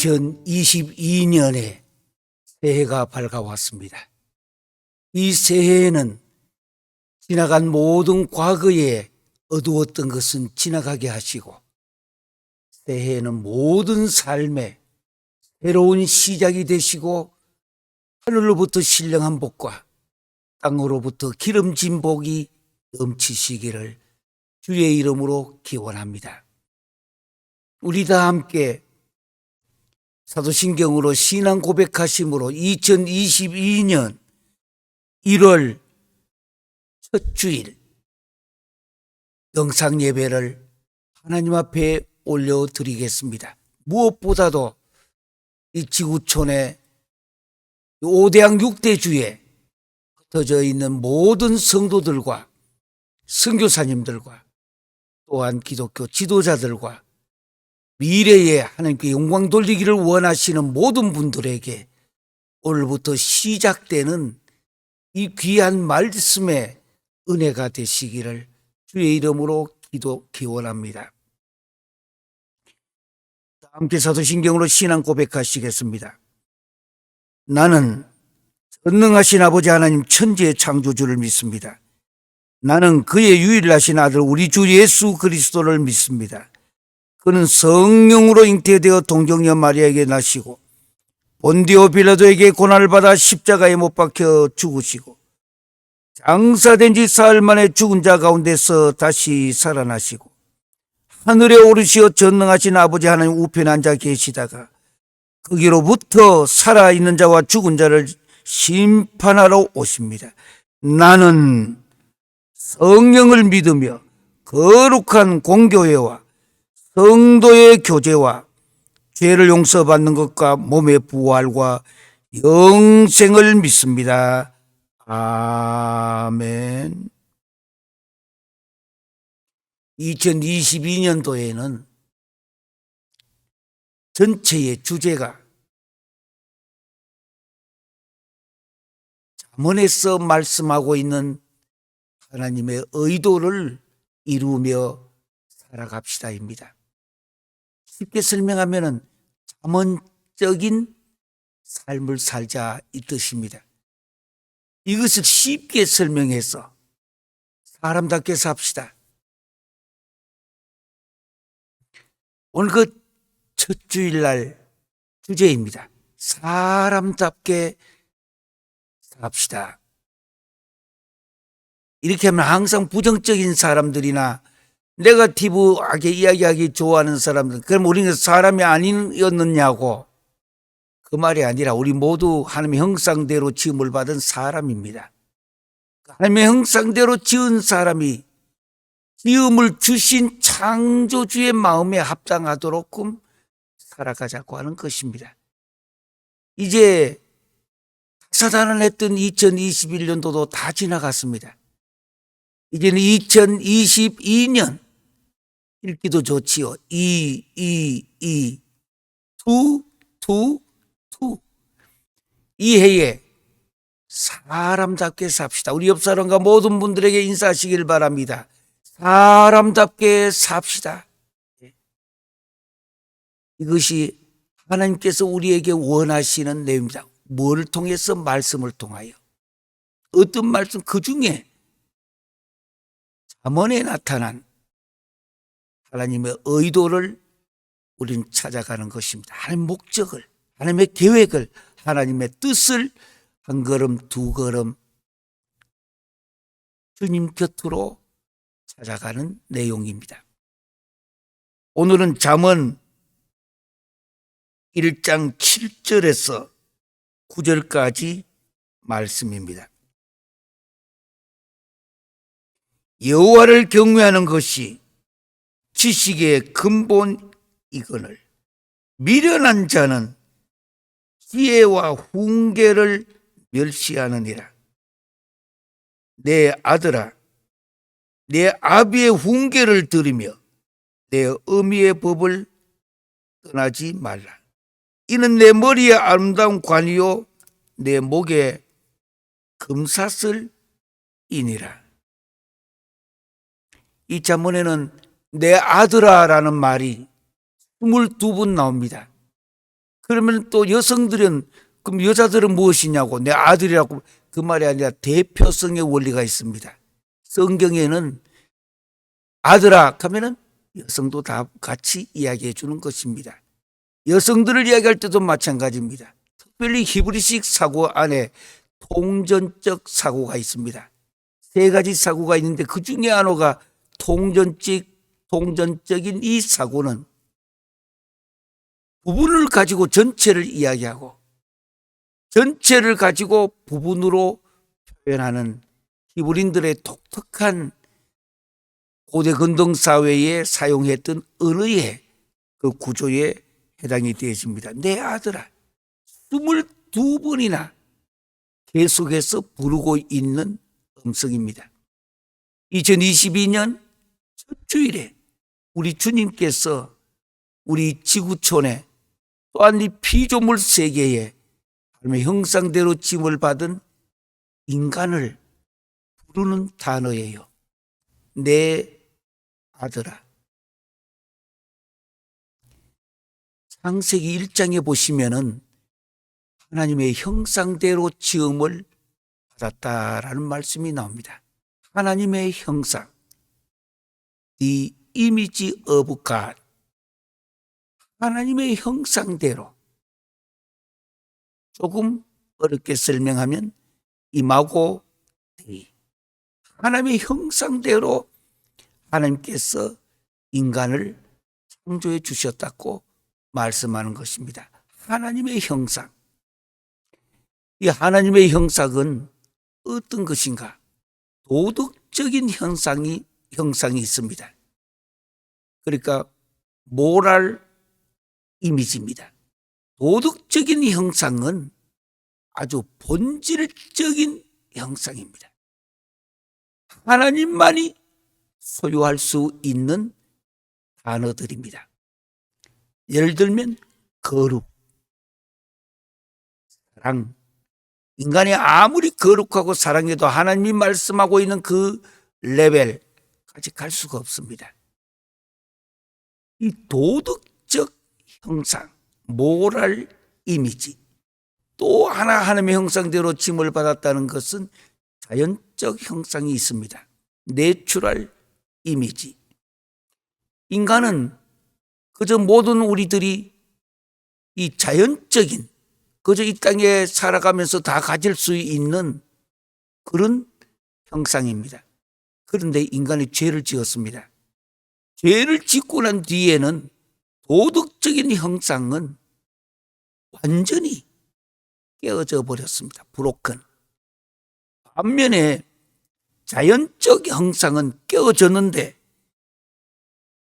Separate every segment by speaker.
Speaker 1: (2022년에) 새해가 밝아왔습니다. 이 새해에는 지나간 모든 과거에 어두웠던 것은 지나가게 하시고, 새해에는 모든 삶에 새로운 시작이 되시고, 하늘로부터 신령한 복과 땅으로부터 기름진 복이 넘치시기를 주의 이름으로 기원합니다. 우리 다 함께 사도신경으로 신앙 고백하심으로 2022년 1월 첫 주일 영상 예배를 하나님 앞에 올려드리겠습니다. 무엇보다도 이 지구촌의 5대양 6대주에 흩어져 있는 모든 성도들과 선교사님들과 또한 기독교 지도자들과 미래에 하나님께 영광 돌리기를 원하시는 모든 분들에게 오늘부터 시작되는 이 귀한 말씀의 은혜가 되시기를 주의 이름으로 기원합니다. 함께 사도신경으로 신앙 고백하시겠습니다. 나는 전능하신 아버지 하나님 천지의 창조주를 믿습니다. 나는 그의 유일하신 아들 우리 주 예수 그리스도를 믿습니다. 그는 성령으로 잉태되어 동정녀 마리아에게 나시고 본디오 빌라도에게 고난을 받아 십자가에 못 박혀 죽으시고 장사된 지 사흘 만에 죽은 자 가운데서 다시 살아나시고 하늘에 오르시어 전능하신 아버지 하나님 우편에 앉아 계시다가 거기로부터 살아있는 자와 죽은 자를 심판하러 오십니다. 나는 성령을 믿으며 거룩한 공교회와 성도의 교제와 죄를 용서받는 것과 몸의 부활과 영생을 믿습니다. 아멘. 2022년도에는 전체의 주제가 잠언에서 말씀하고 있는 하나님의 의도를 이루며 살아갑시다입니다. 쉽게 설명하면 잠언적인 삶을 살자 이 뜻입니다. 이것을 쉽게 설명해서 사람답게 삽시다. 오늘 그 첫 주일날 주제입니다. 사람답게 삽시다. 이렇게 하면 항상 부정적인 사람들이나 네거티브하게 이야기하기 좋아하는 사람들, 그럼 우리는 사람이 아니었느냐고. 그 말이 아니라 우리 모두 하나님의 형상대로 지음을 받은 사람입니다. 하나님의 형상대로 지은 사람이 지음을 주신 창조주의 마음에 합당하도록 살아가자고 하는 것입니다. 이제 다사다난했던 2021년도도 다 지나갔습니다. 이제는 2022년 읽기도 좋지요. 투. 이 해에 사람답게 삽시다. 우리 옆 사람과 모든 분들에게 인사하시길 바랍니다. 사람답게 삽시다. 이것이 하나님께서 우리에게 원하시는 내용입니다. 뭐를 통해서? 말씀을 통하여. 어떤 말씀? 그 중에 잠언에 나타난 하나님의 의도를 우리는 찾아가는 것입니다. 하나님의 목적을, 하나님의 계획을, 하나님의 뜻을 한 걸음 두 걸음 주님 곁으로 찾아가는 내용입니다. 오늘은 잠언 1장 7절에서 9절까지 말씀입니다. 여호와를 경외하는 것이 지식의 근본이거늘 미련한 자는 지혜와 훈계를 멸시하느니라. 내 아들아, 내 아비의 훈계를 들으며 내 어미의 법을 떠나지 말라. 이는 내 머리에 아름다운 관이요 내 목에 금사슬이니라. 이 잠언에는 내 아들아라는 말이 22번 나옵니다. 그러면 또 여성들은, 그럼 여자들은 무엇이냐고, 내 아들이라고, 그 말이 아니라 대표성의 원리가 있습니다. 성경에는 아들아 하면은 여성도 다 같이 이야기해 주는 것입니다. 여성들을 이야기할 때도 마찬가지입니다. 특별히 히브리식 사고 안에 통전적 사고가 있습니다. 세 가지 사고가 있는데 그 중에 하나가 통전적인 이 사고는 부분을 가지고 전체를 이야기하고 전체를 가지고 부분으로 표현하는 히브리인들의 독특한 고대 근동사회에 사용했던 언어의 그 구조에 해당이 되어집니다. 내 아들아, 22번이나 계속해서 부르고 있는 음성입니다. 2022년 첫 주일에 우리 주님께서 우리 지구촌에 또한 이 피조물 세계에 하나님의 형상대로 지음을 받은 인간을 부르는 단어예요. 내 아들아. 창세기 1장에 보시면은 하나님의 형상대로 지음을 받았다라는 말씀이 나옵니다. 하나님의 형상, The image of God. 하나님의 형상대로. 조금 어렵게 설명하면 이마고 데이. 하나님의 형상대로 하나님께서 인간을 창조해 주셨다고 말씀하는 것입니다. 하나님의 형상. 이 하나님의 형상은 어떤 것인가? 도덕적인 형상이 있습니다. 그러니까 모랄 이미지입니다. 도덕적인 형상은 아주 본질적인 형상입니다. 하나님만이 소유할 수 있는 단어들입니다. 예를 들면 거룩, 사랑. 인간이 아무리 거룩하고 사랑해도 하나님이 말씀하고 있는 그 레벨까지 갈 수가 없습니다. 이 도덕적 형상, 모랄 이미지, 또 하나 하나님의 형상대로 지음을 받았다는 것은 자연적 형상이 있습니다. 내추럴 이미지. 인간은 그저 모든 우리들이 이 자연적인, 그저 이 땅에 살아가면서 다 가질 수 있는 그런 형상입니다. 그런데 인간이 죄를 지었습니다. 죄를 짓고 난 뒤에는 도덕적인 형상은 완전히 깨어져 버렸습니다. 브로큰. 반면에 자연적 형상은 깨어졌는데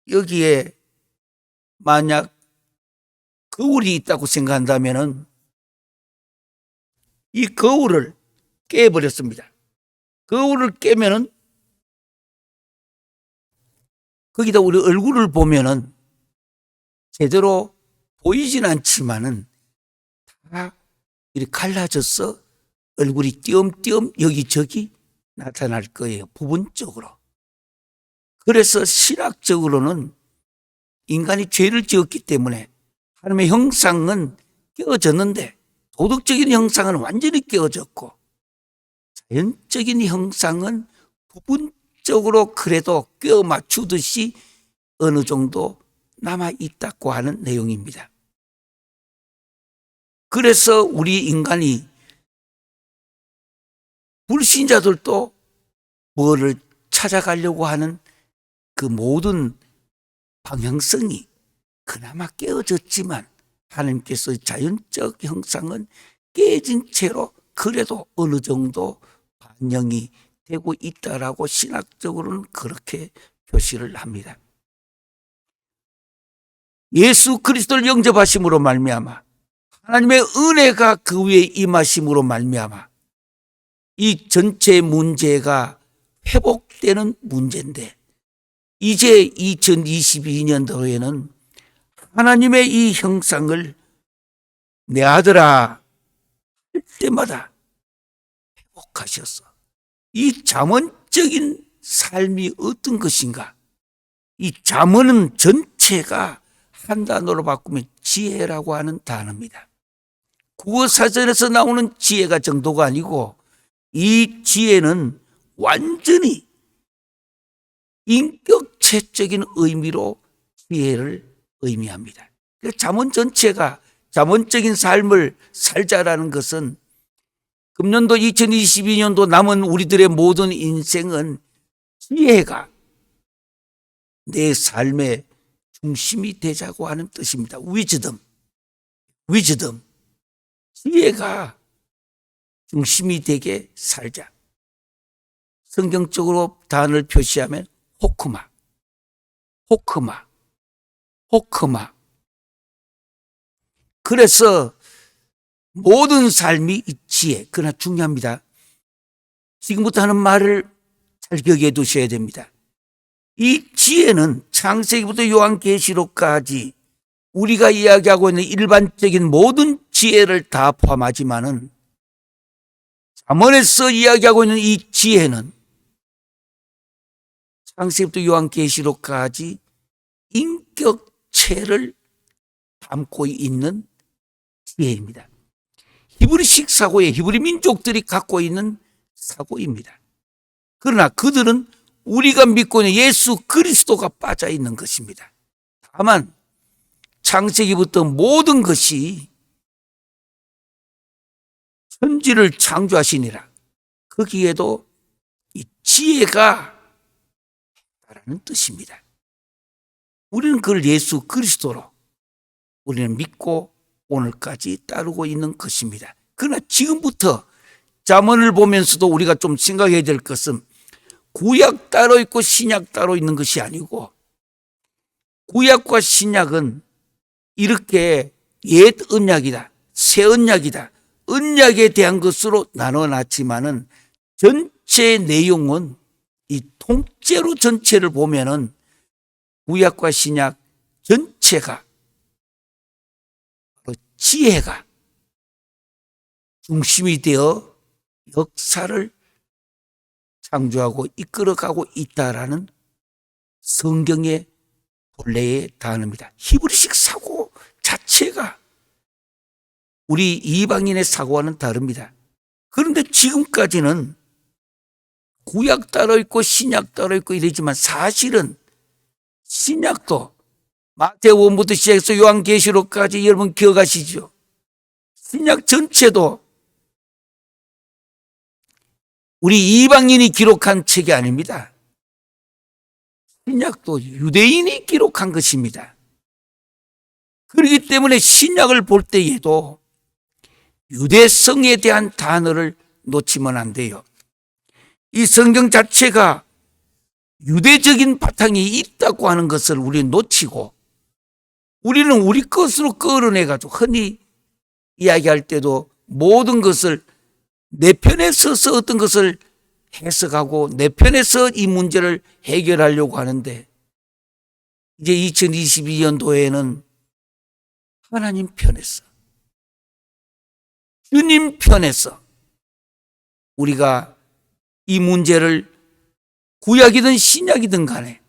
Speaker 1: 여기에 만약 거울이 있다고 생각한다면은 이 거울을 깨버렸습니다. 거울을 깨면은 거기다 우리 얼굴을 보면은 제대로 보이진 않지만은 다 이렇게 갈라져서 얼굴이 띄엄띄엄 여기저기 나타날 거예요. 부분적으로. 그래서 신학적으로는 인간이 죄를 지었기 때문에 하나님의 형상은 깨어졌는데 도덕적인 형상은 완전히 깨어졌고 자연적인 형상은 부분적으로 그래도 껴 맞추듯이 어느 정도 남아있다고 하는 내용입니다. 그래서 우리 인간이 불신자들도 뭐를 찾아가려고 하는 그 모든 방향성이 그나마 깨어졌지만 하나님께서 자연적 형상은 깨진 채로 그래도 어느 정도 반영이 되고 있다라고 신학적으로는 그렇게 표시를 합니다. 예수 그리스도를 영접하심으로 말미암아 하나님의 은혜가 그 위에 임하심으로 말미암아 이 전체 문제가 회복되는 문제인데 이제 2022년도에는 하나님의 이 형상을 내 아들아 할 때마다 회복하셔서 이 잠언적인 삶이 어떤 것인가? 이 잠언은 전체가 한 단어로 바꾸면 지혜라고 하는 단어입니다. 국어사전에서 나오는 지혜가 정도가 아니고 이 지혜는 완전히 인격체적인 의미로 지혜를 의미합니다. 잠언 전체가 잠언적인 삶을 살자라는 것은 금년도 2022년도 남은 우리들의 모든 인생은 지혜가 내 삶의 중심이 되자고 하는 뜻입니다. 위즈덤. 지혜가 중심이 되게 살자. 성경적으로 단어를 표시하면 호크마. 그래서 모든 삶이 지혜. 그러나 중요합니다. 지금부터 하는 말을 잘 기억해 두셔야 됩니다. 이 지혜는 창세기부터 요한계시록까지 우리가 이야기하고 있는 일반적인 모든 지혜를 다 포함하지만은 잠언에서 이야기하고 있는 이 지혜는 창세기부터 요한계시록까지 인격체를 담고 있는 지혜입니다. 히브리식 사고에 히브리 민족들이 갖고 있는 사고입니다. 그러나 그들은 우리가 믿고 있는 예수 그리스도가 빠져 있는 것입니다. 다만 창세기부터 모든 것이 천지를 창조하시니라. 거기에도 이 지혜가 있다라는 뜻입니다. 우리는 그걸 예수 그리스도로 우리는 믿고 오늘까지 따르고 있는 것입니다. 그러나 지금부터 잠언을 보면서도 우리가 좀 생각해야 될 것은 구약 따로 있고 신약 따로 있는 것이 아니고 구약과 신약은 이렇게 옛 언약이다, 새 언약이다, 언약에 대한 것으로 나눠놨지만은 전체 내용은 이 통째로 전체를 보면은 구약과 신약 전체가 지혜가 중심이 되어 역사를 창조하고 이끌어가고 있다라는 성경의 본래의 단어입니다. 히브리식 사고 자체가 우리 이방인의 사고와는 다릅니다. 그런데 지금까지는 구약 따로 있고 신약 따로 있고 이러지만 사실은 신약도 마태복음부터 시작해서 요한계시록까지 여러분 기억하시죠? 신약 전체도 우리 이방인이 기록한 책이 아닙니다. 신약도 유대인이 기록한 것입니다. 그렇기 때문에 신약을 볼 때에도 유대성에 대한 단어를 놓치면 안 돼요. 이 성경 자체가 유대적인 바탕이 있다고 하는 것을 우리는 놓치고 우리는 우리 것으로 끌어내가지고 흔히 이야기할 때도 모든 것을 내 편에 서서 어떤 것을 해석하고 내 편에서 이 문제를 해결하려고 하는데 이제 2022년도에는 하나님 편에서 주님 편에서 우리가 이 문제를 구약이든 신약이든 간에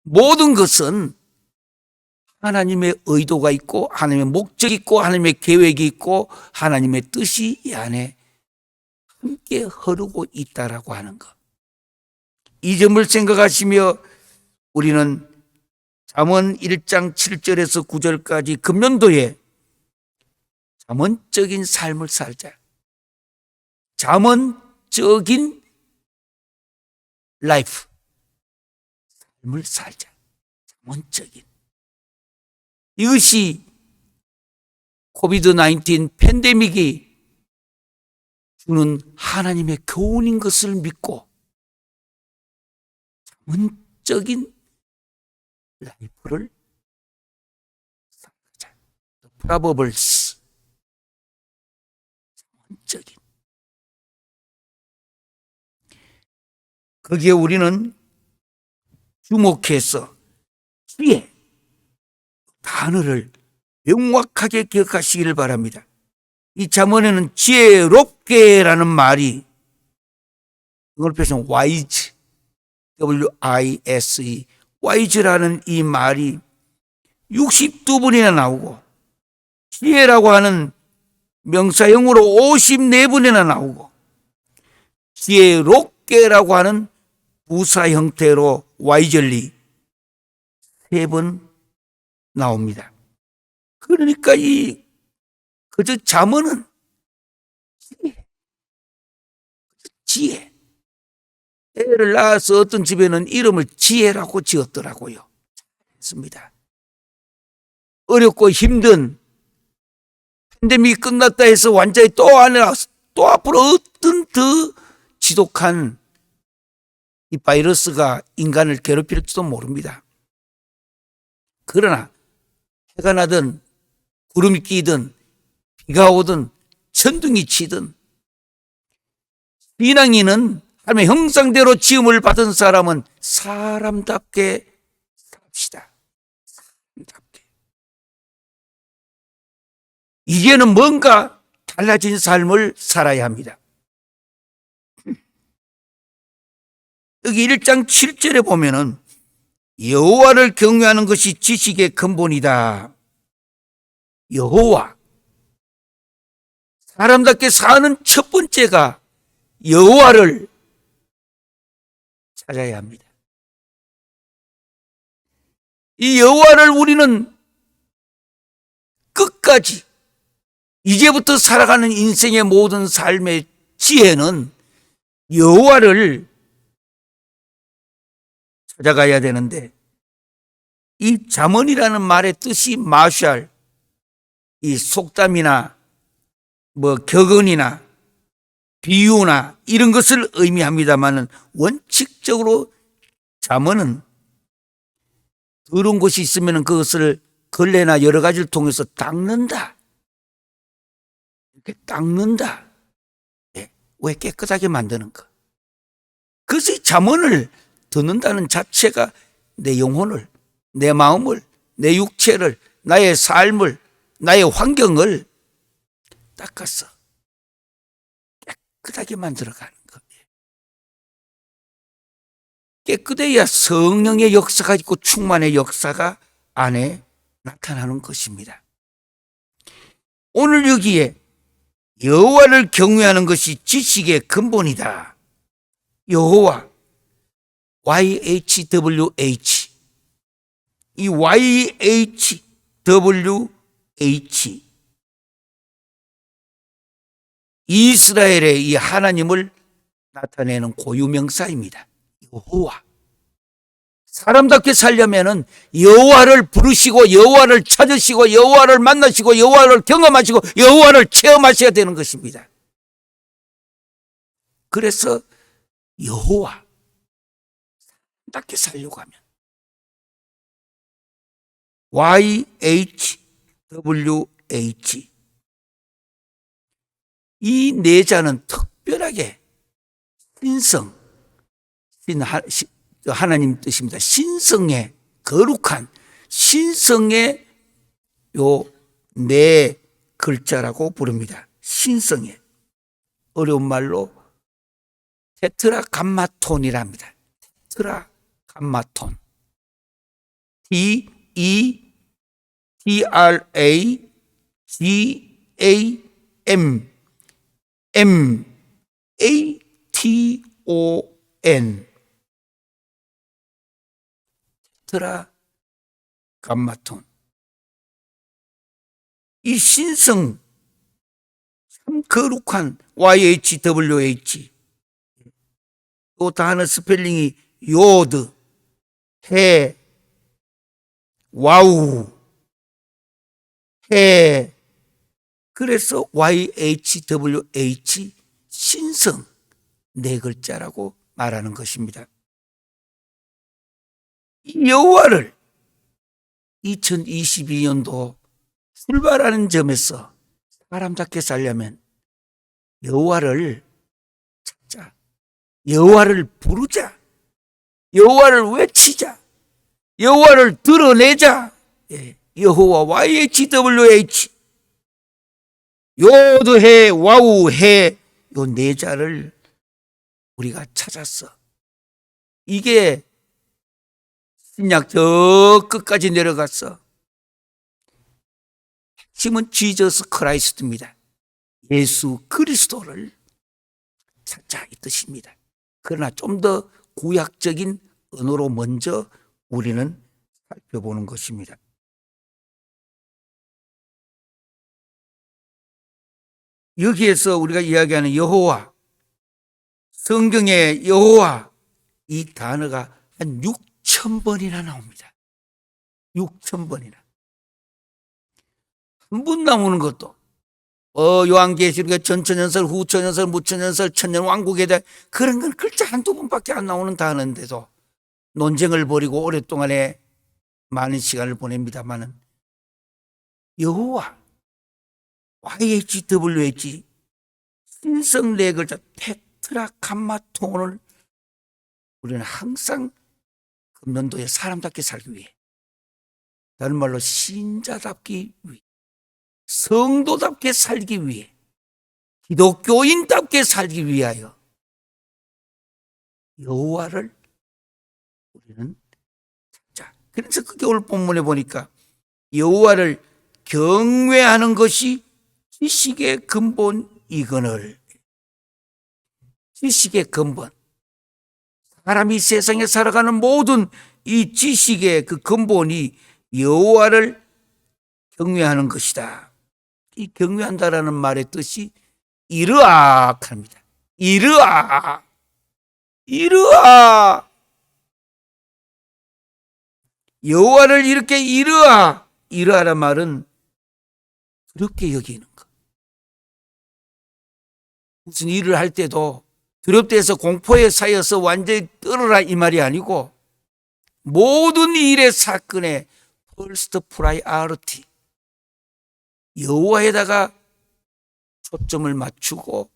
Speaker 1: 모든 것은 하나님의 의도가 있고 하나님의 목적이 있고 하나님의 계획이 있고 하나님의 뜻이 이 안에 함께 흐르고 있다라고 하는 것. 이 점을 생각하시며 우리는 잠언 1장 7절에서 9절까지 금년도에 잠언적인 삶을 살자. 잠언적인 라이프. 삶을 살자. 잠언적인. 이것이 코비드-19 팬데믹이 주는 하나님의 교훈인 것을 믿고 잠언적인 라이프를 살자. 프로버블스. 잠언적인. 거기에 우리는 주목해서 지혜, 단어를 명확하게 기억하시기를 바랍니다. 이 잠언에는 지혜롭게라는 말이 이걸 표시한 wise, W-I-S-E, wise라는 이 말이 62번이나 나오고 지혜라고 하는 명사형으로 54번이나 나오고 지혜롭게라고 하는 부사 형태로 wisely 3번 나옵니다. 그러니까 그저 잠언은 지혜. 애를 낳아서 어떤 집에는 이름을 지혜라고 지었더라고요. 했습니다. 어렵고 힘든 팬데믹이 끝났다 해서 완전히 또 앞으로 어떤 더 지독한 이 바이러스가 인간을 괴롭힐지도 모릅니다. 그러나 해가 나든 구름이 끼든 비가 오든 천둥이 치든 신앙인은 하나님의 형상대로 지음을 받은 사람은 사람답게 삽시다. 사람답게. 이제는 뭔가 달라진 삶을 살아야 합니다. 여기 1장 7절에 보면은 여호와를 경외하는 것이 지식의 근본이다. 여호와. 사람답게 사는 첫 번째가 여호와를 찾아야 합니다. 이 여호와를 우리는 끝까지 이제부터 살아가는 인생의 모든 삶의 지혜는 여호와를 찾아가야 되는데 이 잠언이라는 말의 뜻이 마샬, 이 속담이나 격언이나 비유나 이런 것을 의미합니다만은 원칙적으로 잠언은 더러운 것이 있으면 그것을 걸레나 여러 가지를 통해서 닦는다. 이렇게 닦는다. 왜 깨끗하게 만드는 거. 그래서 이 잠언을 듣는다는 자체가 내 영혼을, 내 마음을, 내 육체를, 나의 삶을, 나의 환경을 닦아서 깨끗하게 만들어가는 겁니다. 깨끗해야 성령의 역사가 있고 충만의 역사가 안에 나타나는 것입니다. 오늘 여기에 여호와를 경외하는 것이 지식의 근본이다. 여호와, YHWH. 이 YHWH. 이스라엘의 이 하나님을 나타내는 고유명사입니다. 여호와. 사람답게 살려면은 여호와를 부르시고 여호와를 찾으시고 여호와를 만나시고 여호와를 경험하시고 여호와를 체험하셔야 되는 것입니다. 그래서 여호와 사람답게 살려고 하면 YHWH 이 네 자는 특별하게 하나님 뜻입니다. 신성의 거룩한 신성의 요 네 글자라고 부릅니다. 신성의 어려운 말로 테트라감마톤이랍니다. 테트라감마톤 TETRAGAMMATON 테트라감마톤. 이 신성 참 거룩한 YHWH 또 단어 스펠링이 요드, 해, 와우, 해. 그래서 YHWH 신성 네 글자라고 말하는 것입니다. 이 여호와를 2022년도 출발하는 점에서 사람답게 살려면 여호와를 찾자. 여호와를 부르자. 여호와를 외치자. 여호와를 드러내자. 여호와 YHWH 요드해 와우해 요 네 자를 우리가 찾았어. 이게 신약 저 끝까지 내려갔어. 핵심은 지저스 크라이스트입니다. 예수 그리스도를 찾자 이 뜻입니다. 그러나 좀 더 구약적인 언어로 먼저 우리는 살펴보는 것입니다. 여기에서 우리가 이야기하는 여호와, 성경의 여호와 이 단어가 한 6,000번이나 나옵니다. 6,000번이나. 한 번 나오는 것도 요한계시록의 전천연설, 후천연설, 무천연설, 천년왕국에 대한 그런 건 글자 한두 번밖에 안 나오는 단어인데도 논쟁을 벌이고 오랫동안에 많은 시간을 보냅니다마는 여호와 YHWH 신성 네 글자 테트라감마톤을 우리는 항상 금년도에 사람답게 살기 위해, 다른 말로 신자답기 위해, 성도답게 살기 위해, 기독교인답게 살기 위하여 여호와를 우리는 찾자. 그래서 그게 오늘 본문에 보니까 여호와를 경외하는 것이 지식의 근본이거늘. 지식의 근본. 사람이 세상에 살아가는 모든 이 지식의 그 근본이 여호와를 경외하는 것이다. 이 경외한다라는 말의 뜻이 이르악 합니다. 이르악. 이르악. 여호와를 이렇게 이르악. 이르하란 말은 두렵게 여기는 것. 무슨 일을 할 때도 두렵다 해서 공포에 쌓여서 완전히 떨어라 이 말이 아니고 모든 일의 사건에 first priority 여호와에다가 초점을 맞추고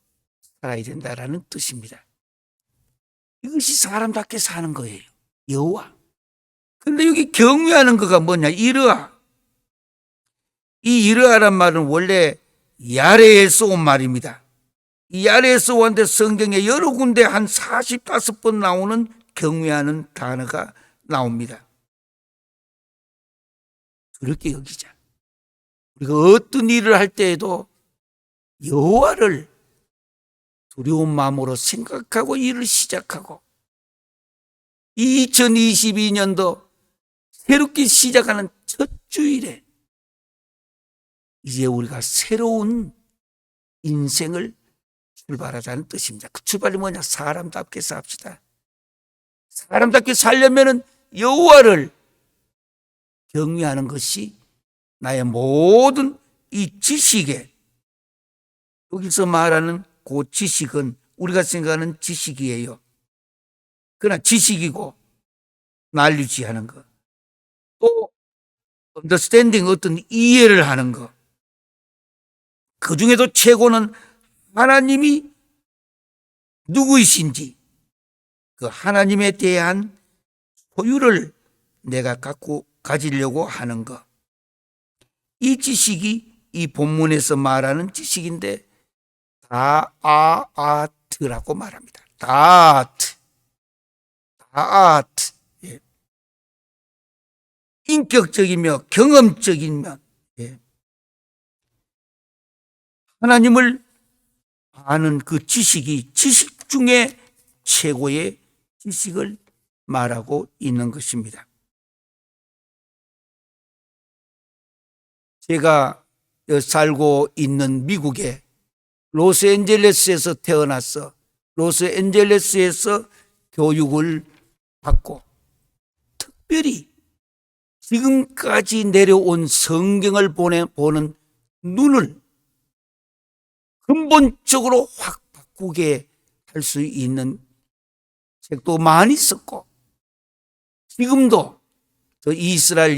Speaker 1: 살아야 된다라는 뜻입니다. 이것이 사람답게 사는 거예요. 여호와. 그런데 여기 경외하는 거가 뭐냐? 이르아. 이 이르아란 말은 원래 야레에서 온 말입니다. 이 야레에서 왔는데 성경에 여러 군데 한 45번 나오는 경외하는 단어가 나옵니다. 그렇게 여기자. 우리가 어떤 일을 할 때에도 여호와를 두려운 마음으로 생각하고 일을 시작하고 2022년도 새롭게 시작하는 첫 주일에 이제 우리가 새로운 인생을 출발하자는 뜻입니다. 그 출발이 뭐냐? 사람답게 삽시다. 사람답게 살려면은 여호와를 경외하는 것이 나의 모든 이 지식에, 여기서 말하는 그 지식은 우리가 생각하는 지식이에요. 그러나 지식이고 날 유지하는 것, 또 understanding 어떤 이해를 하는 것, 그 중에도 최고는 하나님이 누구이신지 그 하나님에 대한 소유를 내가 가지려고 하는 것. 이 지식이 이 본문에서 말하는 지식인데 다아트라고 말합니다. 다아트. 예. 인격적이며 경험적이며 예. 하나님을 아는 그 지식이 지식 중에 최고의 지식을 말하고 있는 것입니다. 제가 살고 있는 미국의 로스앤젤레스에서 태어나서 로스앤젤레스에서 교육을 받고 특별히 지금까지 내려온 성경을 보는 눈을 근본적으로 확 바꾸게 할 수 있는 책도 많이 썼고 지금도 저 이스라엘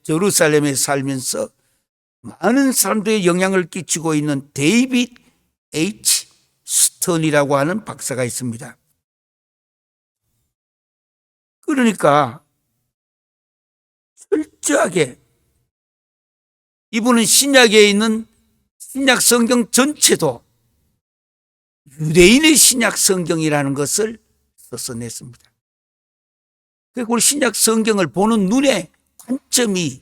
Speaker 1: 제루살렘에 살면서 많은 사람들의 영향을 끼치고 있는 데이빗 H. 스턴이라고 하는 박사가 있습니다. 그러니까 철저하게 이분은 신약에 있는 신약 성경 전체도 유대인의 신약 성경이라는 것을 써서 냈습니다. 그리고 우리 신약 성경을 보는 눈의 관점이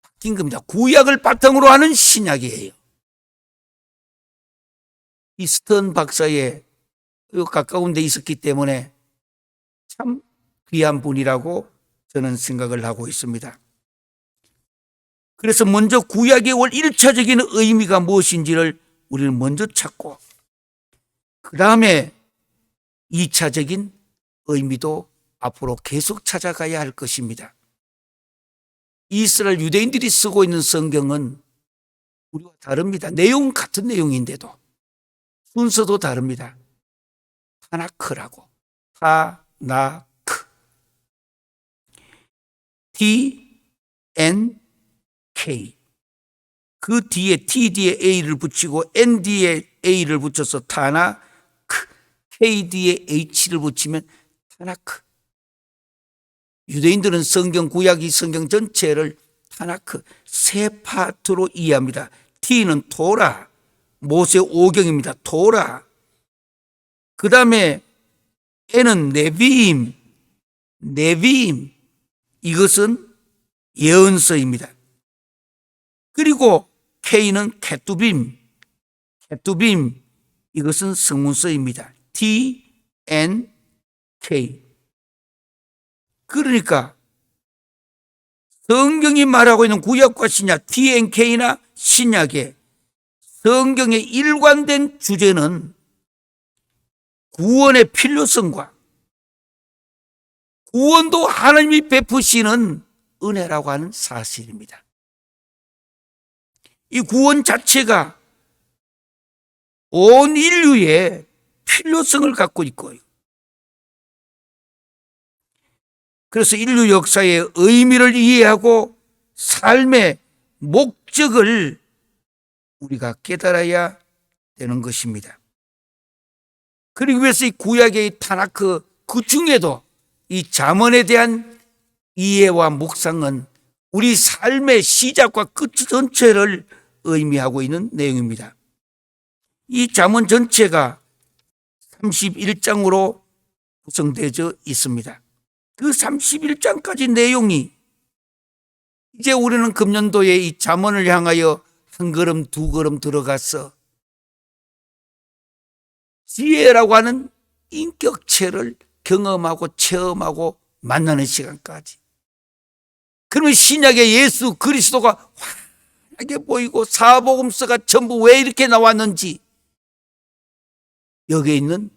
Speaker 1: 바뀐 겁니다. 구약을 바탕으로 하는 신약이에요. 이 스턴 박사의 가까운 데 있었기 때문에 참 귀한 분이라고 저는 생각을 하고 있습니다. 그래서 먼저 구약의 1차적인 의미가 무엇인지를 우리는 먼저 찾고, 그 다음에 2차적인 의미도 앞으로 계속 찾아가야 할 것입니다. 이스라엘 유대인들이 쓰고 있는 성경은 우리와 다릅니다. 내용은 같은 내용인데도 순서도 다릅니다. 타나크라고. 타나크. T-N-K. 그 뒤에 T 뒤에 A를 붙이고 N 뒤에 A를 붙여서 타나크, K 뒤에 H를 붙이면 타나크. 유대인들은 성경, 구약이 성경 전체를 타나크 세 파트로 이해합니다. T는 토라, 모세 오경입니다. 토라. 그 다음에 N은 네비임, 네비임. 이것은 예언서입니다. 그리고 K는 케투빔, 케투빔. 이것은 성문서입니다. T, N, K. 그러니까 성경이 말하고 있는 구약과 신약, T&K나 신약의 성경의 일관된 주제는 구원의 필요성과 구원도 하나님이 베푸시는 은혜라고 하는 사실입니다. 이 구원 자체가 온 인류의 필요성을 갖고 있고요. 그래서 인류 역사의 의미를 이해하고 삶의 목적을 우리가 깨달아야 되는 것입니다. 그러기 위해서 이 구약의 타나크, 그 중에도 이 잠언에 대한 이해와 묵상은 우리 삶의 시작과 끝 전체를 의미하고 있는 내용입니다. 이 잠언 전체가 31장으로 구성되어 있습니다. 그 31장까지 내용이 이제 우리는 금년도에 이 잠언을 향하여 한 걸음 두 걸음 들어가서 지혜라고 하는 인격체를 경험하고 체험하고 만나는 시간까지. 그러면 신약의 예수 그리스도가 환하게 보이고 사복음서가 전부 왜 이렇게 나왔는지 여기에 있는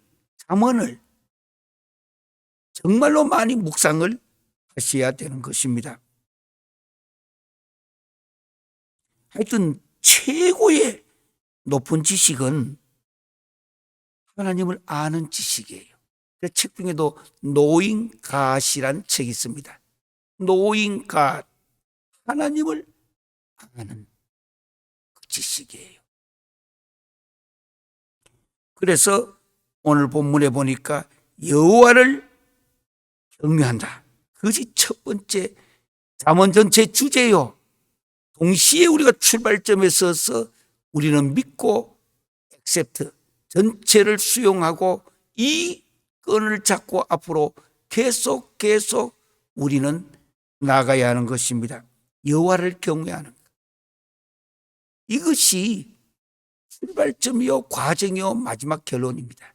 Speaker 1: 잠언을 정말로 많이 묵상을 하셔야 되는 것입니다. 하여튼 최고의 높은 지식은 하나님을 아는 지식이에요. 그 책 중에도 Knowing God이라는 책이 있습니다. Knowing God, 하나님을 아는 그 지식이에요. 그래서 오늘 본문에 보니까 여호와를 경외한다. 그것이 첫 번째 잠언 전체 주제요. 동시에 우리가 출발점에 서서 우리는 믿고 accept, 전체를 수용하고 이 끈을 잡고 앞으로 계속 우리는 나가야 하는 것입니다. 여호와를 경외하는 것. 이것이 출발점이요, 과정이요, 마지막 결론입니다.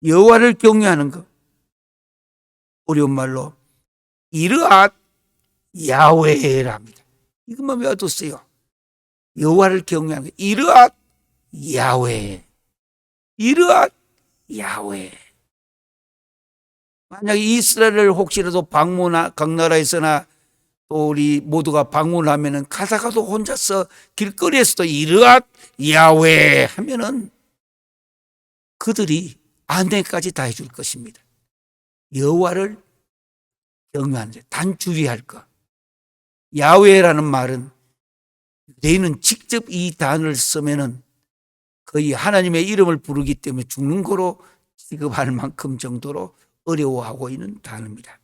Speaker 1: 여호와를 경외하는 것. 어려운 말로 이르앗 야훼랍니다. 이것만 외워두세요. 여호와를 경외하는 것. 이르앗 야훼. 이르앗 야훼. 만약에 이스라엘을 혹시라도 각 나라에서나 또 우리 모두가 방문하면은 가다가도 혼자서 길거리에서도 이르앗 야훼 하면은 그들이 안내까지 다 해줄 것입니다. 여호와를 경외하는데 단 주의할 것. 야훼라는 말은 유대인은 직접 이 단어를 쓰면은 거의 하나님의 이름을 부르기 때문에 죽는 거로 취급할 만큼 정도로 어려워하고 있는 단어입니다.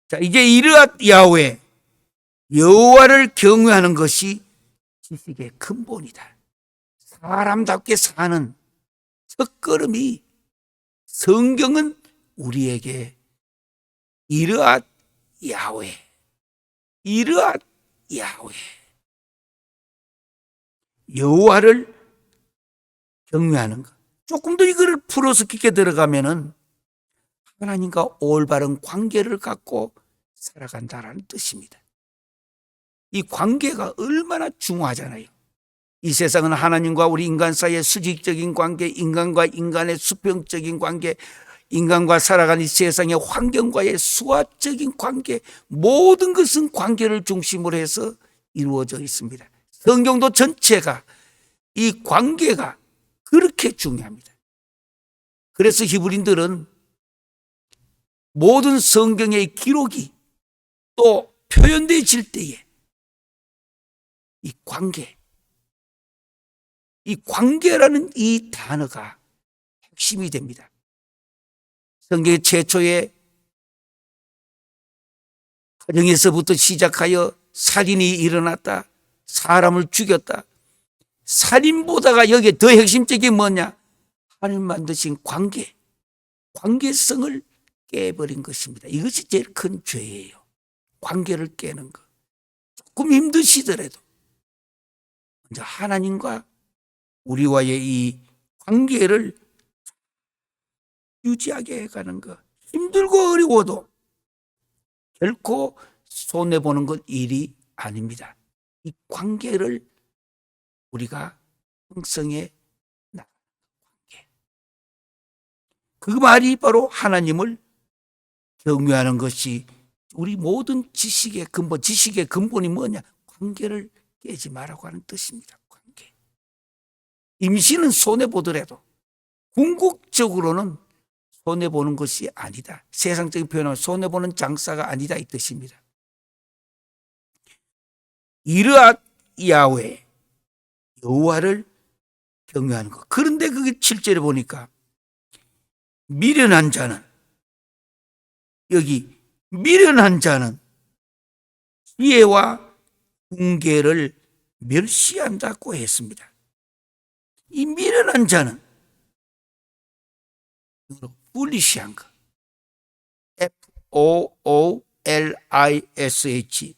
Speaker 1: 자, 이제 이르앗 야훼. 여호와를 경외하는 것이 지식의 근본이다. 사람답게 사는 첫걸음이 성경은 우리에게 이르앗 야훼, 이르앗 야훼, 여호와를 경외하는 것. 조금 더 이거를 풀어서 깊게 들어가면은 하나님과 올바른 관계를 갖고 살아간다라는 뜻입니다. 이 관계가 얼마나 중요하잖아요. 이 세상은 하나님과 우리 인간 사이의 수직적인 관계, 인간과 인간의 수평적인 관계, 인간과 살아가는 이 세상의 환경과의 수화적인 관계, 모든 것은 관계를 중심으로 해서 이루어져 있습니다. 성경도 전체가 이 관계가 그렇게 중요합니다. 그래서 히브리인들은 모든 성경의 기록이 또 표현되어질 때에 이 관계라는 이 단어가 핵심이 됩니다. 성경의 최초의 가정에서부터 시작하여 살인이 일어났다, 사람을 죽였다. 살인보다가 여기에 더 핵심적인 뭐냐? 하나님 만드신 관계성을 깨버린 것입니다. 이것이 제일 큰 죄예요. 관계를 깨는 것. 조금 힘드시더라도 먼저 하나님과 우리와의 이 관계를 유지하게 해가는 것. 힘들고 어려워도 결코 손해보는 것 일이 아닙니다. 이 관계를 우리가 형성해 나가는 관계. 그 말이 바로 하나님을 경외하는 것이 우리 모든 지식의 근본, 지식의 근본이 뭐냐? 관계를 깨지 말라고 하는 뜻입니다. 관계. 임신은 손해보더라도 궁극적으로는 손해보는 것이 아니다. 세상적인 표현은 손해보는 장사가 아니다 이 뜻입니다. 이르앗 야훼, 여호와를 경외하는 것. 그런데 그게 7절에 보니까 미련한 자는, 여기 미련한 자는 지혜와 훈계를 멸시한다고 했습니다. 이 미련한 자는 foolish한 것, foolish,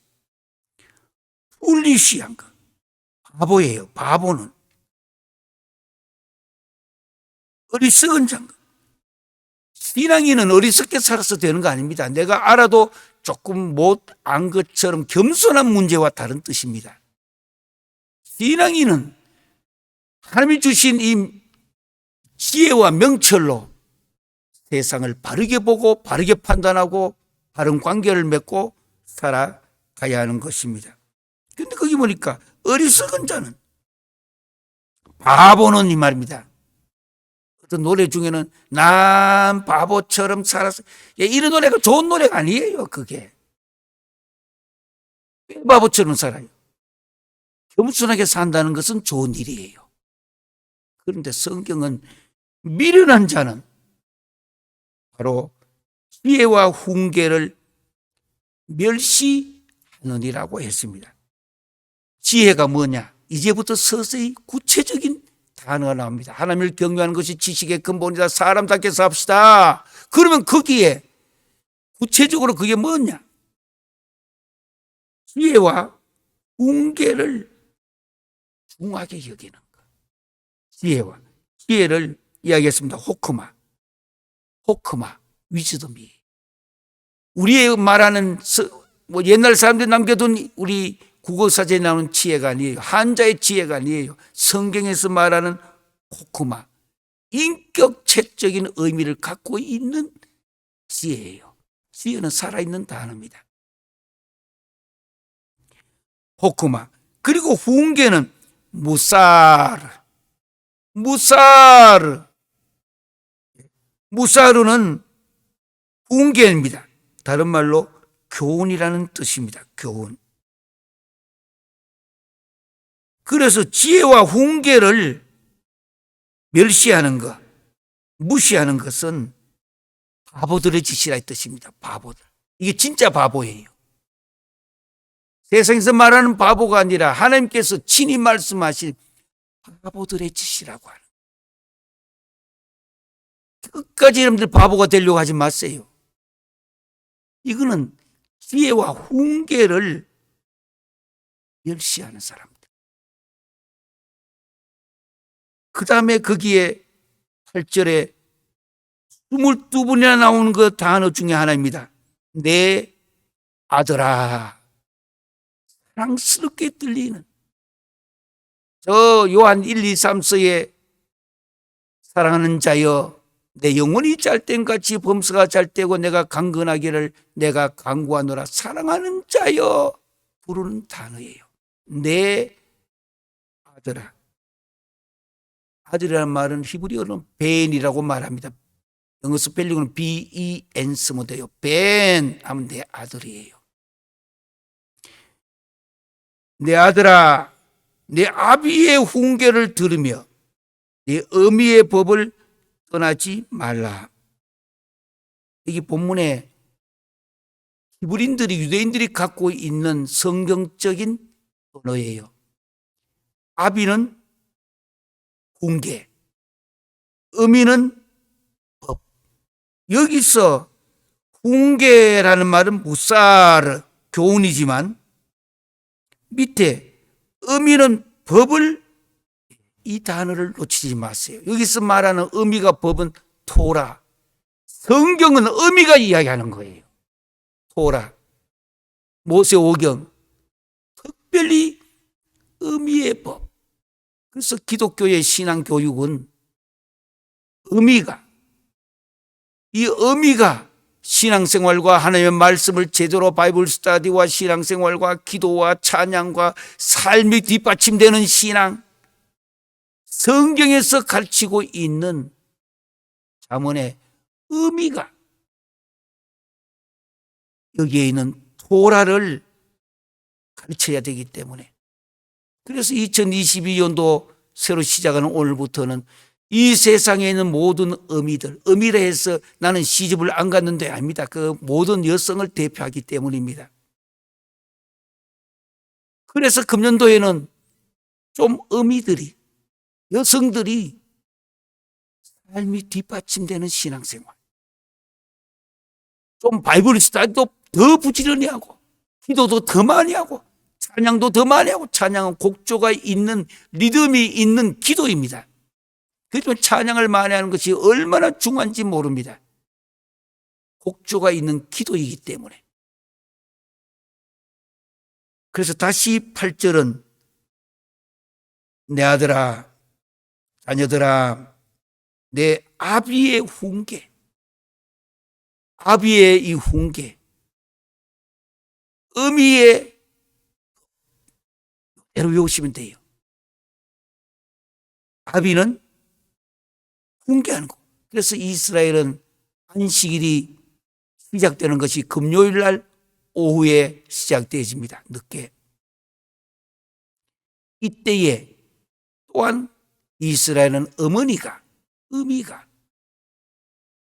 Speaker 1: foolish한 것, 바보예요. 바보는 어리석은 자인가. 신앙인은 어리석게 살아서 되는 거 아닙니다. 내가 알아도 조금 못 안 것처럼 겸손한 문제와 다른 뜻입니다. 신앙인은 하나님이 주신 이 지혜와 명철로 세상을 바르게 보고 바르게 판단하고 바른 관계를 맺고 살아가야 하는 것입니다. 그런데 거기 보니까 어리석은 자는, 바보는 이 말입니다. 어떤 노래 중에는 난 바보처럼 살았어. 이런 노래가 좋은 노래가 아니에요. 그게 왜 바보처럼 살아요? 겸손하게 산다는 것은 좋은 일이에요. 그런데 성경은 미련한 자는 바로 지혜와 훈계를 멸시하느니라고 했습니다. 지혜가 뭐냐? 이제부터 서서히 구체적인 단어가 나옵니다. 하나님을 경외하는 것이 지식의 근본이다. 사람답게 삽시다. 그러면 거기에 구체적으로 그게 뭐냐? 지혜와 훈계를 중하게 여기는 것. 지혜를 이야기했습니다. 호크마, 위즈덤이. 우리의 말하는 뭐 옛날 사람들이 남겨둔 우리 국어사전에 나오는 지혜가 아니에요. 한자의 지혜가 아니에요. 성경에서 말하는 호크마, 인격체적인 의미를 갖고 있는 지혜예요. 지혜는 살아있는 단어입니다. 호크마. 그리고 훈계는 무사르는 훈계입니다. 다른 말로 교훈이라는 뜻입니다. 교훈. 그래서 지혜와 훈계를 멸시하는 것, 무시하는 것은 바보들의 짓이라 이 뜻입니다. 바보들. 이게 진짜 바보예요. 세상에서 말하는 바보가 아니라 하나님께서 친히 말씀하신 바보들의 짓이라고 하는. 끝까지 여러분들 바보가 되려고 하지 마세요. 이거는 지혜와 훈계를 멸시하는 사람들. 그 다음에 거기에 8절에 22번이나 나오는 그 단어 중에 하나입니다. 내 아들아. 사랑스럽게 들리는. 저 요한 1, 2, 3서에 사랑하는 자여 내 영혼이 짤땐 같이 범사가 짤때고 내가 강건하기를 내가 강구하노라. 사랑하는 자여 부르는 단어예요. 내 아들아. 아들이라는 말은 히브리어는 벤이라고 말합니다. 영어 스펠링은 B-E-N 쓰면 돼요. 벤 하면 내 아들이에요. 내 아들아, 내 아비의 훈계를 들으며 내 어미의 법을 떠나지 말라. 여기 본문에 히브리인들이 유대인들이 갖고 있는 성경적인 언어예요. 아비는 훈계, 어미는 법. 여기서 훈계라는 말은 무사르, 교훈이지만 밑에 어미는 법을, 이 단어를 놓치지 마세요. 여기서 말하는 어미가 법은 토라. 성경은 어미가 이야기하는 거예요. 토라, 모세오경, 특별히 어미의 법. 그래서 기독교의 신앙교육은 이 어미가 신앙생활과 하나님의 말씀을 제대로 바이블 스터디와 신앙생활과 기도와 찬양과 삶이 뒷받침되는 신앙, 성경에서 가르치고 있는 잠언의 의미가 여기에 있는 토라를 가르쳐야 되기 때문에, 그래서 2022년도 새로 시작하는 오늘부터는 이 세상에 있는 모든 어미라 해서 나는 시집을 안 갔는데 아닙니다. 그 모든 여성을 대표하기 때문입니다. 그래서 금년도에는 좀 여성들이 삶이 뒷받침되는 신앙생활, 좀 바이블 스터디도 더 부지런히 하고 기도도 더 많이 하고 찬양도 더 많이 하고, 찬양은 곡조가 있는 리듬이 있는 기도입니다. 그렇지만 찬양을 많이 하는 것이 얼마나 중요한지 모릅니다. 곡조가 있는 기도이기 때문에. 그래서 다시 8절은 내 아들아, 자녀들아, 내 아비의 훈계, 아비의 이 훈계, 어미의 대로 외우시면 돼요. 아비는 훈계하는 거. 그래서 이스라엘은 안식일이 시작되는 것이 금요일 날 오후에 시작되어집니다. 늦게. 이때에 또한 이스라엘은 어미가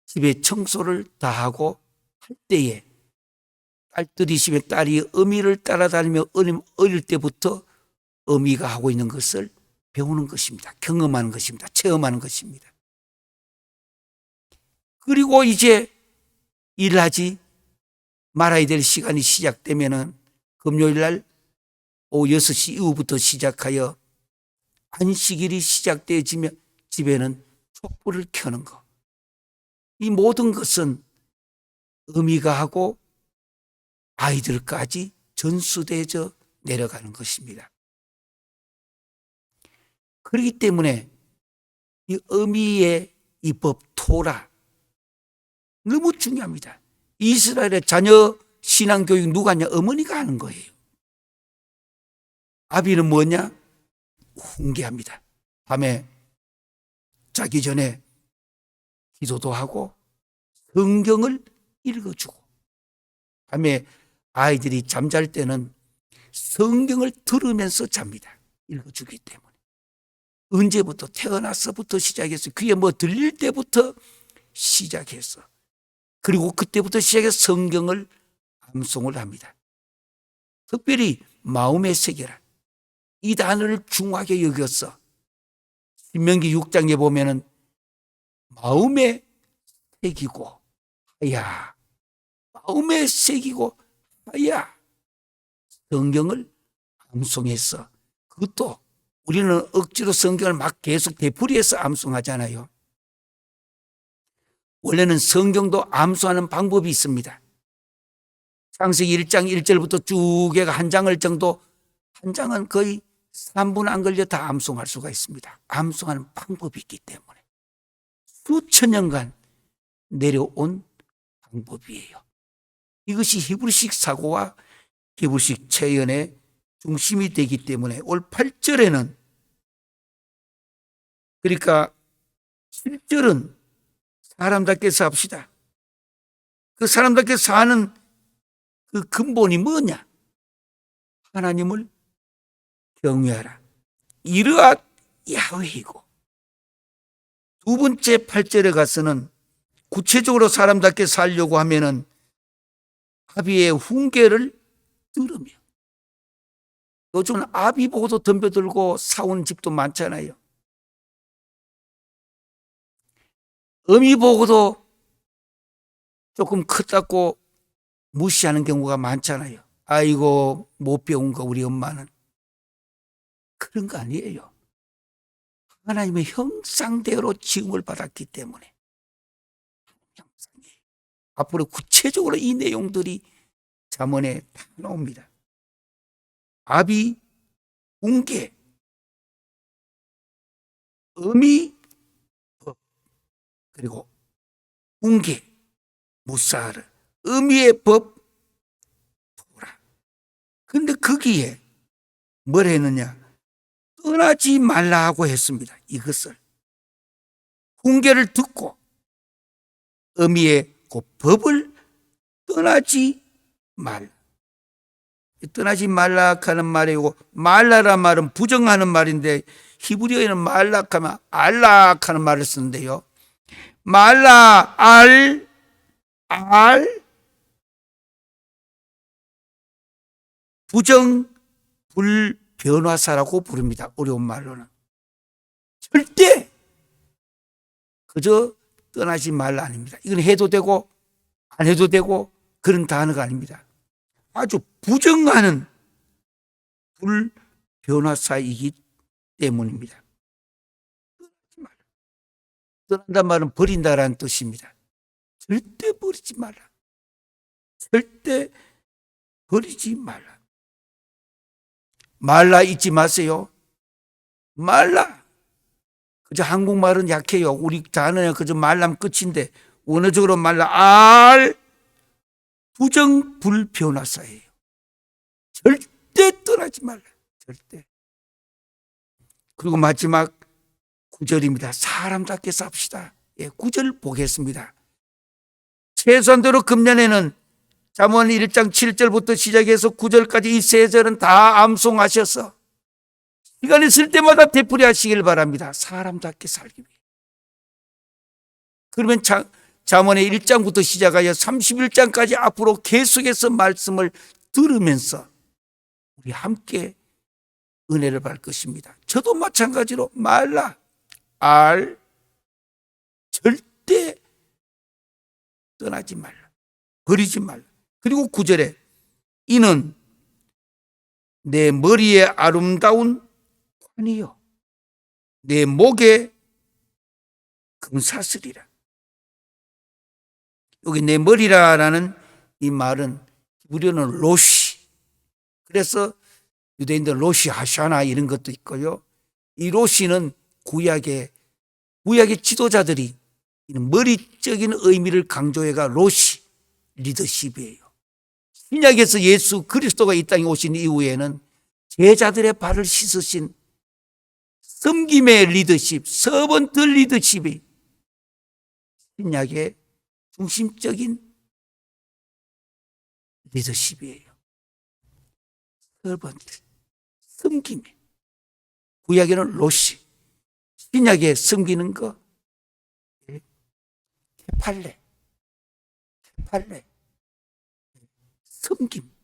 Speaker 1: 집에 청소를 다 하고 할 때에 딸들이 집에 딸이 어미를 따라다니며 어릴 때부터 어미가 하고 있는 것을 배우는 것입니다. 경험하는 것입니다. 체험하는 것입니다. 그리고 이제 일하지 말아야 될 시간이 시작되면은 금요일 날 오후 6시 이후부터 시작하여 안식일이 시작되어지면 집에는 촛불을 켜는 것. 이 모든 것은 어미가 하고 아이들까지 전수되어져 내려가는 것입니다. 그렇기 때문에 이 어미의 이 법 토라 너무 중요합니다. 이스라엘의 자녀 신앙교육 누가 하냐? 어머니가 하는 거예요. 아비는 뭐냐? 훈계합니다. 밤에 자기 전에 기도도 하고 성경을 읽어주고, 밤에 아이들이 잠잘 때는 성경을 들으면서 잡니다. 읽어주기 때문에. 언제부터? 태어나서부터 시작해서 귀에 뭐 들릴 때부터 시작해서, 그리고 그때부터 시작해서 성경을 암송을 합니다. 특별히 마음의 세계라. 이 단어를 중하게 여겼어. 신명기 6장에 보면은 마음의 새기고 하야, 마음의 새기고 하야 성경을 암송했어. 그것도 우리는 억지로 성경을 막 계속 되풀이해서 암송하잖아요. 원래는 성경도 암송하는 방법이 있습니다. 창세기 1장 1절부터 쭉 해가 한 장을 정도, 한 장은 거의 3분 안 걸려 다 암송할 수가 있습니다. 암송하는 방법이 있기 때문에 수천 년간 내려온 방법이에요. 이것이 히브리식 사고와 히브리식 체연의 중심이 되기 때문에 올 8절에는, 그러니까 7절은 사람답게 삽시다. 그 사람답게 사는 그 근본이 뭐냐? 하나님을 경외하라. 이르앗 야훼이고, 두 번째 8절에 가서는 구체적으로 사람답게 살려고 하면은 아비의 훈계를 들으며, 요즘은 아비 보고도 덤벼들고 싸우는 집도 많잖아요. 어미 보고도 조금 컸다고 무시하는 경우가 많잖아요. 아이고 못 배운 거 우리 엄마는. 그런 거 아니에요. 하나님의 형상대로 지음을 받았기 때문에. 앞으로 구체적으로 이 내용들이 잠언에 다 나옵니다. 아비, 훈계, 어미, 법, 그리고 훈계, 무사르, 어미의 법, 토라. 근데 거기에 뭘 했느냐? 떠나지 말라고 했습니다. 이것을. 훈계를 듣고 어미의 그 법을 떠나지 말라. 떠나지 말라 하는 말이고, 말라란 말은 부정하는 말인데 히브리어에는 말락하면 알락 하는 말을 쓰는데요. 말라, 알 부정 불변화사라고 부릅니다. 어려운 말로는. 절대 그저 떠나지 말라 아닙니다. 이건 해도 되고 안 해도 되고 그런 단어가 아닙니다. 아주 부정하는 불변화사이기 때문입니다. 떠난다는 말은 버린다라는 뜻입니다. 절대 버리지 말라. 절대 버리지 말라. 말라 잊지 마세요. 말라. 그저 한국말은 약해요. 우리 단어는 그저 말라면 끝인데 원어적으로 말라. 알 부정 불변화사예요. 절대 떠나지 말라. 절대. 그리고 마지막 9절입니다. 사람답게 삽시다. 예, 9절 보겠습니다. 최소한대로 금년에는 잠언 1장 7절부터 시작해서 9절까지 이 세 절은 다 암송하셔서 시간 있을 때마다 되풀이 하시길 바랍니다. 사람답게 살기 위해. 그러면 잠언의 1장부터 시작하여 31장까지 앞으로 계속해서 말씀을 들으면서 우리 함께 은혜를 받을 것입니다. 저도 마찬가지로 말라, 알, 절대 떠나지 말라, 버리지 말라. 그리고 9절에 이는 내 머리에 아름다운 관이요 내 목에 금사슬이라. 여기 내 머리라는 이 말은 우리는 로시, 그래서 유대인들 로시 하샤나 이런 것도 있고요. 이 로시는 구약의 지도자들이 머리적인 의미를 강조해가 로시 리더십이에요. 신약에서 예수 그리스도가 이 땅에 오신 이후에는 제자들의 발을 씻으신 섬김의 리더십, 서번트 리더십이 신약의 중심적인 리더십이에요. 서번트, 섬김. 구약에는 로시, 신약에 섬기는 거 케팔레, 섬김.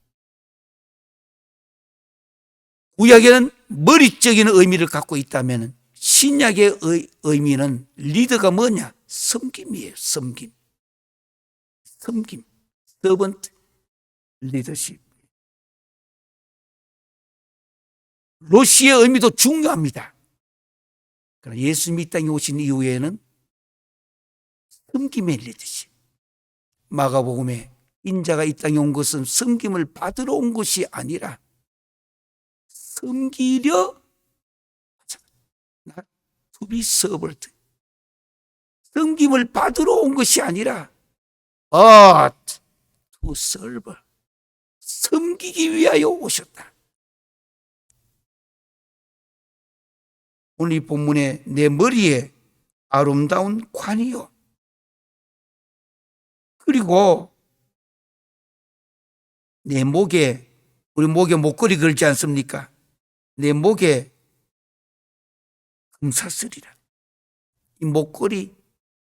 Speaker 1: 구약에는 머리적인 의미를 갖고 있다면 신약의 의미는 리더가 뭐냐? 섬김이에요. 섬김. 서번트 리더십. 로시의 의미도 중요합니다. 그러나 예수님이 이 땅에 오신 이후에는 섬김의 리더십. 마가복음에 인자가 이 땅에 온 것은 섬김을 받으러 온 것이 아니라 섬기려 to be served. 섬김을 받으러 온 것이 아니라 to serve. 섬기기 위하여 오셨다. 오늘 이 본문에 내 머리에 아름다운 관이요. 그리고 내 목에, 우리 목에 목걸이 걸지 않습니까? 내 목에 금사슬이라. 이 목걸이,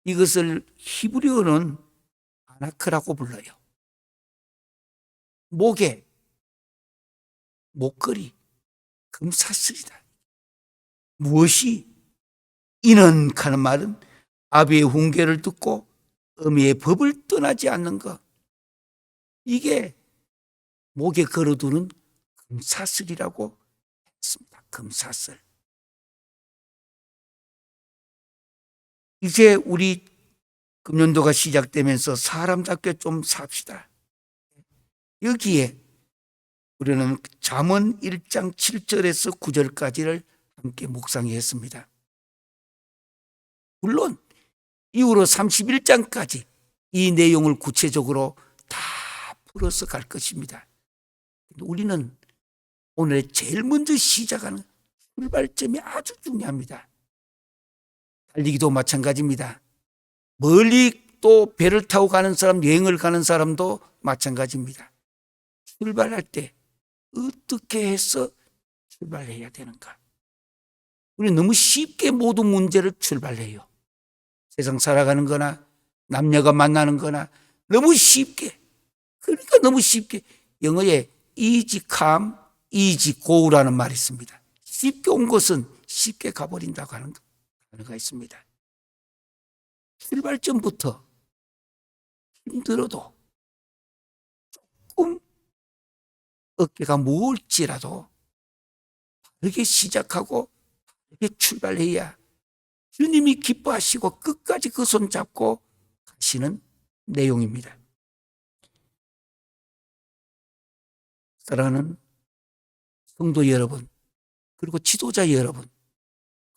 Speaker 1: 이것을 히브리어는 아나크라고 불러요. 목에 목걸이, 금사슬이다. 무엇이? 이는 하는 말은 아비의 훈계를 듣고 어미의 법을 떠나지 않는 것. 이게 목에 걸어두는 금사슬이라고 했습니다. 금사슬. 이제 우리 금년도가 시작되면서 사람답게 좀 삽시다. 여기에 우리는 잠언 1장 7절에서 9절까지를 함께 묵상했습니다. 물론 이후로 31장까지 이 내용을 구체적으로 다 풀어서 갈 것입니다. 우리는 오늘 제일 먼저 시작하는 출발점이 아주 중요합니다. 달리기도 마찬가지입니다. 멀리 또 배를 타고 가는 사람, 여행을 가는 사람도 마찬가지입니다. 출발할 때 어떻게 해서 출발해야 되는가? 우리는 너무 쉽게 모든 문제를 출발해요. 세상 살아가는 거나 남녀가 만나는 거나 너무 쉽게, 그러니까 너무 쉽게 영어에 easy come, easy go라는 말이 있습니다. 쉽게 온 것은 쉽게 가버린다고 하는 단어가 있습니다. 출발점부터 힘들어도 조금 어깨가 무거울지라도 바르게 시작하고 바르게 출발해야 주님이 기뻐하시고 끝까지 그 손 잡고 가시는 내용입니다. 사랑하는 성도 여러분, 그리고 지도자 여러분,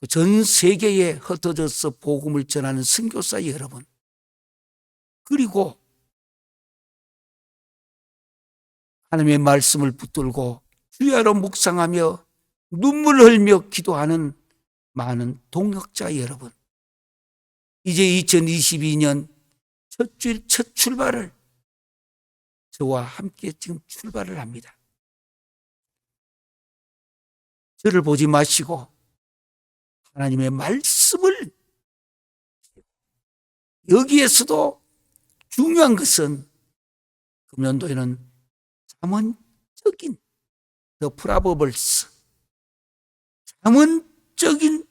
Speaker 1: 전 세계에 흩어져서 복음을 전하는 선교사 여러분, 그리고 하나님의 말씀을 붙들고 주야로 묵상하며 눈물 흘며 기도하는 많은 동역자 여러분, 이제 2022년 첫 출발을 저와 함께 지금 출발을 합니다. 저를 보지 마시고 하나님의 말씀을, 여기에서도 중요한 것은 금년도에는 잠언적인 The Proverbs, 잠언적인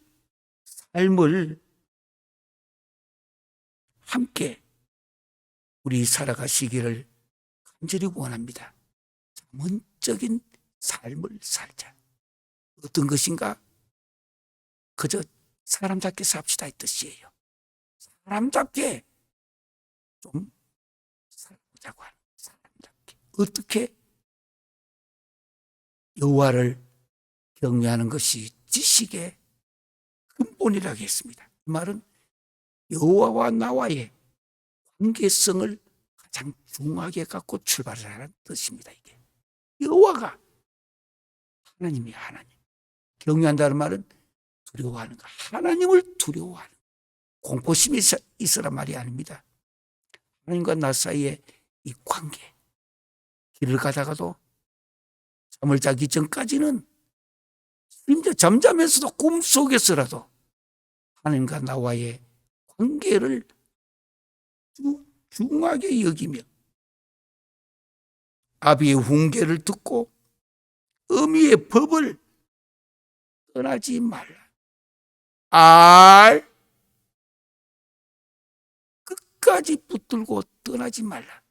Speaker 1: 삶을 함께 우리 살아가시기를 간절히 원합니다. 잠언적인 삶을 살자. 어떤 것인가? 그저 사람답게 삽시다 이 뜻이에요. 사람답게 좀 살아보자고 하는, 사람답게. 어떻게? 여호와를 경외하는 것이 지식의 근본이라고 했습니다. 그 말은 여호와와 나와의 관계성을 가장 중요하게 갖고 출발하라는 뜻입니다. 이게 여호와가 하나님이 하나님, 경외한다는 말은 두려워하는 것, 하나님을 두려워하는, 공포심이 있으란 말이 아닙니다. 하나님과 나 사이의 이 관계, 길을 가다가도 잠을 자기 전까지는, 심지어 잠자면서도 꿈속에서라도 하나님과 나와의 관계를 중하게 여기며 아비의 훈계를 듣고 어미의 법을 떠나지 말라. 알 끝까지 붙들고 떠나지 말라.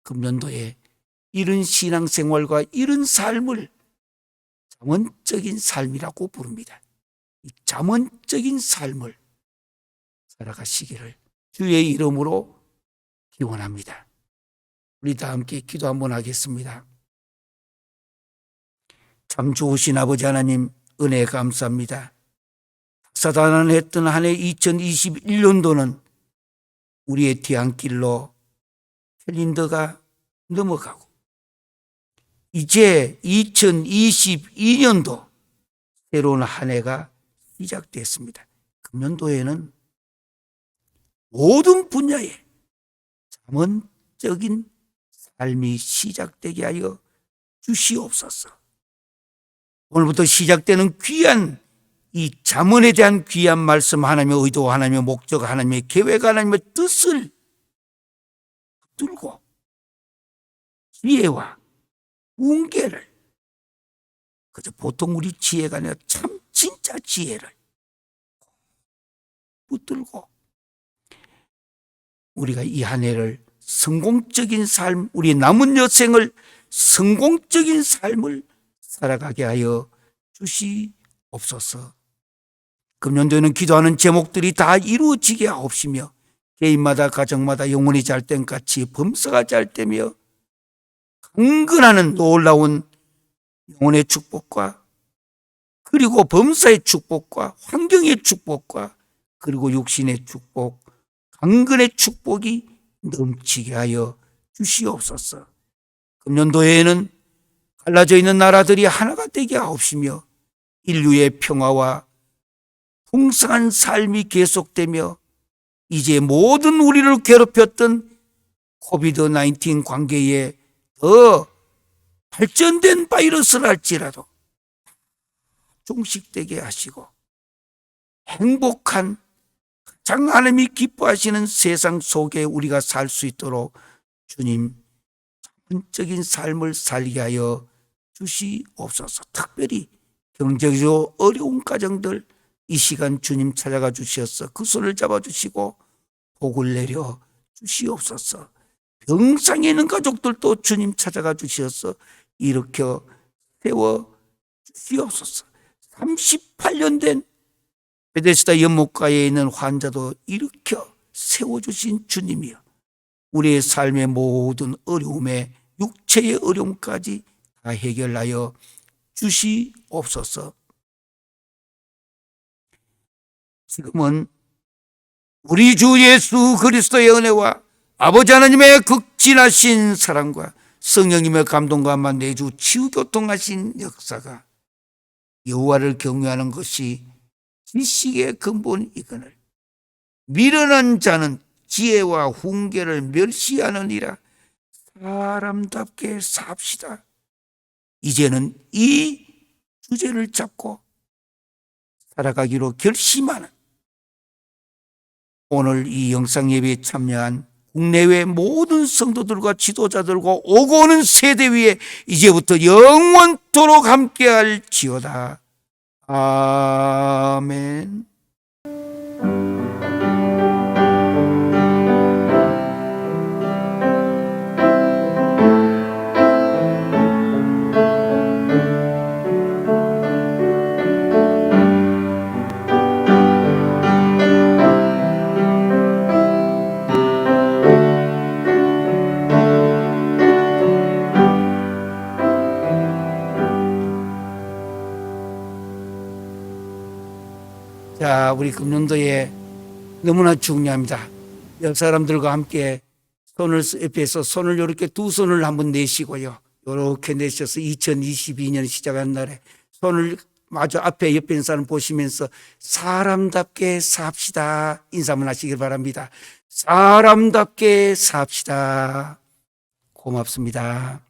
Speaker 1: 금년도에 이런 신앙생활과 이런 삶을 잠언적인 삶이라고 부릅니다. 이 잠언적인 삶을 살아가시기를 주의 이름으로 기원합니다. 우리 다 함께 기도 한번 하겠습니다. 참 좋으신 아버지 하나님, 은혜 감사합니다. 사단했던 한 해 2021년도는 우리의 뒤안길로 캘린더가 넘어가고, 이제 2022년도 새로운 한 해가 시작됐습니다. 금년도에는 모든 분야에 잠언적인 삶이 시작되게 하여 주시옵소서. 오늘부터 시작되는 귀한 이 잠언에 대한 귀한 말씀, 하나님의 의도, 하나님의 목적, 하나님의 계획, 하나님의 뜻을 붙들고 지혜와 훈계를, 그저 보통 우리 지혜가 아니라 참 진짜 지혜를 붙들고 우리가 이 한 해를 성공적인 삶, 우리 남은 여생을 성공적인 삶을 살아가게 하여 주시옵소서. 금년도에는 기도하는 제목들이 다 이루어지게 하옵시며, 개인마다 가정마다 영혼이 잘 땐 같이 범사가 잘 되며 강건하는 놀라운 영혼의 축복과, 그리고 범사의 축복과, 환경의 축복과, 그리고 육신의 축복, 강건의 축복이 넘치게 하여 주시옵소서. 금년도에는 갈라져 있는 나라들이 하나가 되게 하옵시며, 인류의 평화와 풍성한 삶이 계속되며, 이제 모든 우리를 괴롭혔던 코비드-19 관계에 더 발전된 바이러스를 할지라도 종식되게 하시고, 행복한, 가장 하나님이 기뻐하시는 세상 속에 우리가 살 수 있도록 주님 잠언적인 삶을 살게 하여 주시옵소서. 특별히 경제적으로 어려운 가정들, 이 시간 주님 찾아가 주시어서 그 손을 잡아주시고 복을 내려 주시옵소서. 병상에 있는 가족들도 주님 찾아가 주시어서 일으켜 세워 주시옵소서. 38년 된 베데스다 연못가에 있는 환자도 일으켜 세워주신 주님이여, 우리의 삶의 모든 어려움에 육체의 어려움까지 다 해결하여 주시옵소서. 지금은 우리 주 예수 그리스도의 은혜와 아버지 하나님의 극진하신 사랑과 성령님의 감동과 내주 치유교통하신 역사가, 여호와를 경외하는 것이 지식의 근본이거늘 미련한 자는 지혜와 훈계를 멸시하느니라. 사람답게 삽시다. 이제는 이 주제를 잡고 살아가기로 결심하는, 오늘 이 영상 예배에 참여한 국내외 모든 성도들과 지도자들과 오고 오는 세대 위에 이제부터 영원토록 함께할지어다. 아멘. 자, 우리 금년도에 너무나 중요합니다. 옆 사람들과 함께 손을 옆에서 손을 이렇게 두 손을 한번 내시고요. 이렇게 내셔서 2022년 시작한 날에 손을 마주 앞에 옆에 있는 사람 보시면서 사람답게 삽시다 인사 한번 하시길 바랍니다. 사람답게 삽시다. 고맙습니다.